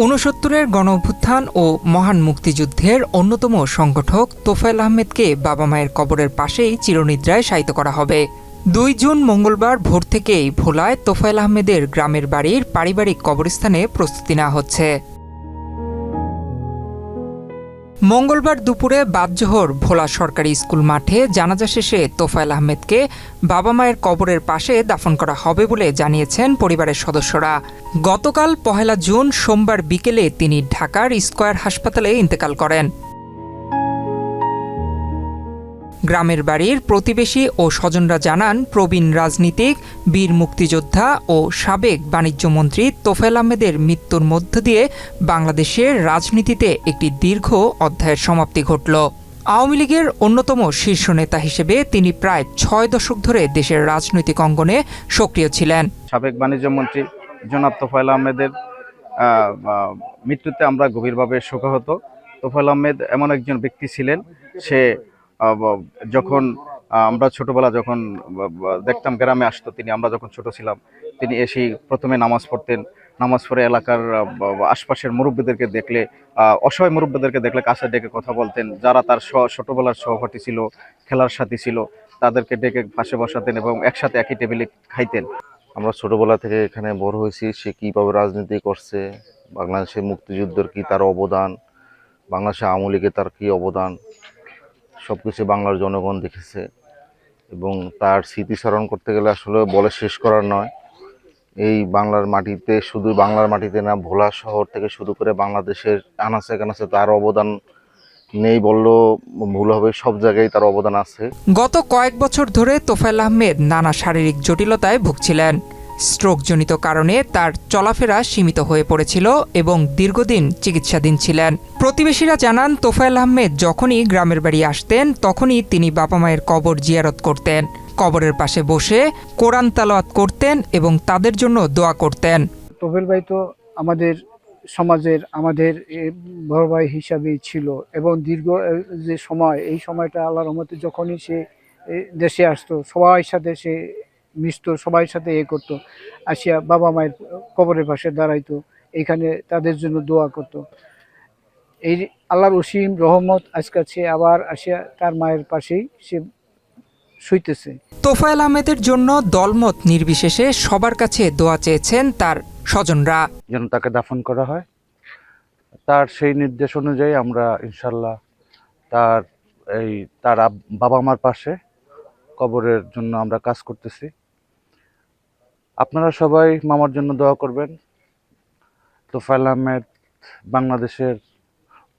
ঊনসত্তরের গণঅভ্যুত্থান ও মহান মুক্তিযুদ্ধের অন্যতম সংগঠক তোফায়েল আহমেদকে বাবা মায়ের কবরের পাশেই চিরনিদ্রায় শায়িত করা হবে। ২ জুন মঙ্গলবার ভোর থেকেই ভোলায় তোফায়েল আহমেদের গ্রামের বাড়ির পারিবারিক কবরস্থানে প্রস্তুতি নেওয়া হচ্ছে। মঙ্গলবার দুপুরে বাদজোহর ভোলা সরকারি স্কুল মাঠে জানাজা শেষে তোফায়েল আহমেদকে বাবা মায়ের কবরের পাশে দাফন করা হবে বলে জানিয়েছেন পরিবারের সদস্যরা। গতকাল ১ জুন সোমবার বিকেলে তিনি ঢাকার স্কয়ার হাসপাতালে ইন্তেকাল করেন। গ্রামের বাড়ির প্রতিবেশী ও স্বজনরা জানান, প্রবীণ রাজনীতিক, বীর মুক্তিযোদ্ধা ও সাবেক বাণিজ্যমন্ত্রী তোফায়েল আহমেদের মৃত্যুর মধ্য দিয়ে বাংলাদেশের রাজনীতিতে একটি দীর্ঘ অধ্যায়ের সমাপ্তি ঘটল। আওয়ামী লীগের অন্যতম শীর্ষ নেতা হিসেবে তিনি প্রায় ৬ দশক ধরে দেশের রাজনৈতিক অঙ্গনে সক্রিয় ছিলেন। সাবেক বাণিজ্যমন্ত্রী জনাব তোফায়েল আহমেদের মৃত্যুতে আমরা গভীরভাবে শোকাহত। তোফায়েল আহমেদ এমন একজন ব্যক্তি ছিলেন, সে যখন আমরা ছোটবেলা যখন দেখতাম গ্রামে আসতো, আমরা যখন ছোট ছিলাম, তিনি এসেই প্রথমে নামাজ পড়তেন। নামাজ পড়ে এলাকার আশপাশের মুরব্বীদেরকে দেখলে, অসহায় মুরব্বীদেরকে দেখলে কাছে ডেকে কথা বলতেন। যারা তার ছোটবেলার সহপাঠী ছিল, খেলার সাথী ছিল, তাদেরকে ডেকে পাশে বসাতেন এবং একসাথে একই টেবিলে খাইতেন। আমরা ছোটবেলা থেকে এখানে বড় হয়েছি। সে কীভাবে রাজনীতি করছে, বাংলাদেশের মুক্তিযুদ্ধের কি তার অবদান, বাংলাদেশের আওয়ামী লীগের তার কী অবদান, সব কিছু বাংলার জনগণ দেখেছে। এবং তার স্মৃতিচারণ করতে গেলে আসলে বলে শেষ করার নয়। এই বাংলার মাটিতে, শুধু বাংলার মাটিতে না, ভোলা শহর থেকে শুরু করে বাংলাদেশের আনাচে কানাচে তার অবদান নেই বললেও ভুল হবে, সব জায়গায় তার অবদান আছে। গত কয়েক বছর ধরে তোফায়েল আহমেদ নানা শারীরিক জটিলতায় ভুগছিলেন। স্ট্রোকজনিত কারণে তার চলাফেরা সীমিত হয়ে পড়েছিল এবং দীর্ঘদিন চিকিৎসাধীন ছিলেন। প্রতিবেশীরা জানান, তোফায়েল আহমেদ যখনই গ্রামের বাড়ি আসতেন তখনই তিনি বাবা মায়ের কবর জিয়ারত করতেন। কবরের পাশে বসে কোরআন তেলাওয়াত করতেন এবং তাদের জন্য দোয়া করতেন। তোফায়েল ভাই তো আমাদের সমাজের, আমাদের বড় ভাই হিসাবেই ছিল এবং দীর্ঘ যে সময়, এই সময়টা আল্লাহর রহমতে যখনই সে দেশে আসতো, সবার সাথে সে মিশত, সবাই সাথে করতো, আসিয়া বাবা মায়ের কবরের পাশে দাঁড়াইতো, এখানে তাদের জন্য দোয়া করতো। এই আল্লাহর অসীম রহমত আজকে সে আবার আসিয়া তার মায়ের পাশেই সে শুইতেছে। তোফায়েল আহমেদের জন্য দলমত নির্বিশেষে সবার কাছে দোয়া চেয়েছেন তার স্বজনরা, যেন তাকে দাফন করা হয়। তার সেই নির্দেশ অনুযায়ী আমরা ইনশাল্লাহ তার বাবা মার পাশে কবরের জন্য আমরা কাজ করতেছি। আপনারা সবাই মামার জন্য দোয়া করবেন। তোফায়েল আহমেদ বাংলাদেশের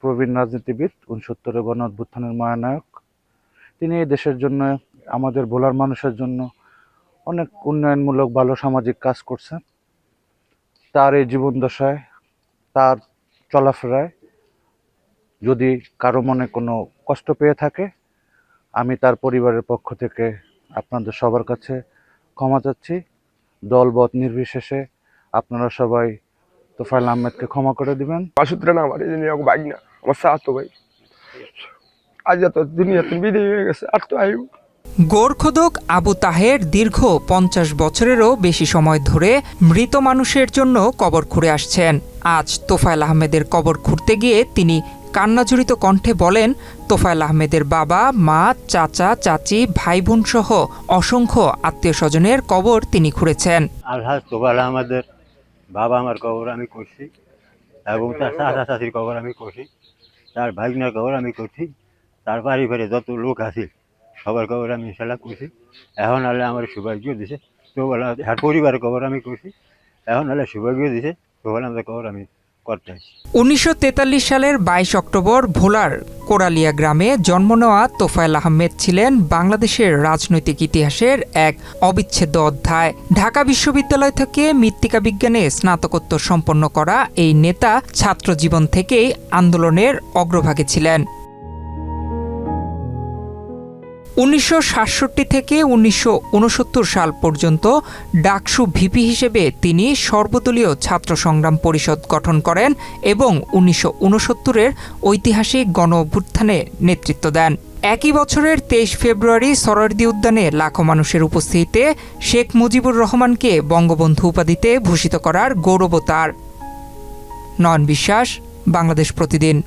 প্রবীণ রাজনীতিবিদ, ৬৯-এর গণ অভ্যুত্থানের মহানায়ক। তিনি এই দেশের জন্য, আমাদের ভোলার মানুষের জন্য অনেক উন্নয়নমূলক ভালো সামাজিক কাজ করছেন। তার এই জীবন দশায়, তার চলাফেরায় যদি কারো মনে কোনো কষ্ট পেয়ে থাকে, আমি তার পরিবারের পক্ষ থেকে আপনাদের সবার কাছে ক্ষমা চাচ্ছি। দলবত নির্বিশেষে আপনারা সবাই তোফায়েল আহমেদকে ক্ষমা করে দিবেন। আমার ভাই না, আমার সাথে ভাই আজ তো দুনিয়াতে বিদায় হয়ে গেছে, আর তো আয়ু। গোরখোদক আবু তাহের দীর্ঘ ৫০ বছরেরও বেশি সময় ধরে মৃত মানুষের জন্য কবর খুঁড়ে আসছেন। আজ তোফায়েল আহমেদের কবর খুঁড়তে গিয়ে তিনি কান্নাজড়িত কণ্ঠে বলেন, তোফায়েল আহমেদের বাবা, মা, চাচা, চাচি, ভাই বোন সহ অসংখ্য আত্মীয় স্বজনের কবর তিনি খুঁড়েছেন। আলহাজ তোফায়েল আহমেদের বাবা আমার কবর আমি করছি এবং তার চাচা চাচির কবর আমি করছি, তার ভাইনার কবর আমি করছি, তার পারিবারে যত লোক আছে সবার কবর আমি ইনশাল্লাহ করছি। এখন আল্লাহ আমার সৌভাগ্য দিছে, তোফায়েল আর পরিবারের কবর আমি করছি। এখন আল্লাহ সৌভাগ্য দিছে, তোফায়েল আহমেদের কবর আমি করতে আসছি। ১৯৪৩ সালের ২২ অক্টোবর ভোলার কোরালিয়া গ্রামে জন্ম নেওয়া তোফায়েল আহমেদ ছিলেন বাংলাদেশের রাজনৈতিক ইতিহাসের এক অবিচ্ছেদ্য অধ্যায়। ঢাকা বিশ্ববিদ্যালয় থেকে মৃত্তিকা বিজ্ঞানে স্নাতকোত্তর সম্পন্ন করা এই নেতা ছাত্র জীবন থেকেই আন্দোলনের অগ্রভাগে ছিলেন। ১৯৬৭ থেকে ১৯৬৯ সাল পর্যন্ত ডাকসু ভিপি হিসেবে তিনি সর্বদলীয় ছাত্র সংগ্রাম পরিষদ গঠন করেন এবং ১৯৬৯-এর ঐতিহাসিক গণ অভ্যুত্থানে নেতৃত্ব দেন। একই বছরের ২৩ ফেব্রুয়ারি সোহরাওয়ার্দী উদ্যানে লাখো মানুষের উপস্থিতিতে শেখ মুজিবুর রহমানকে বঙ্গবন্ধু উপাধিতে ভূষিত করার গৌরব তার। নয়ন বিশ্বাস, বাংলাদেশ প্রতিদিন।